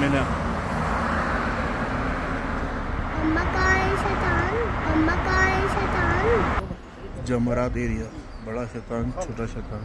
منى जमरात area, बड़ा शैतान छोटा शैतान।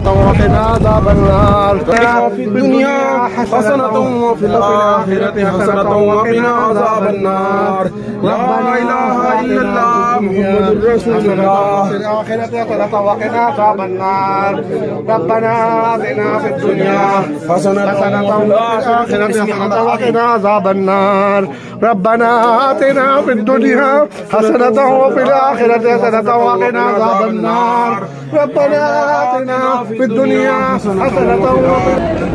وقنا عذاب النار في الدنيا حسنة وفي الآخرة حسنة وقنا عذاب النار. لا إله إلا الله محمد رسول الله. في الآخرة حسنة وقنا عذاب النار. ربنا آتنا في الدنيا حسنة وفي الآخرة حسنة وقنا عذاب النار. ربنا آتنا في الدنيا حسنة وفي الآخرة حسنة وقنا عذاب النار. ربنا آتنا في الدنيا حسنة وفي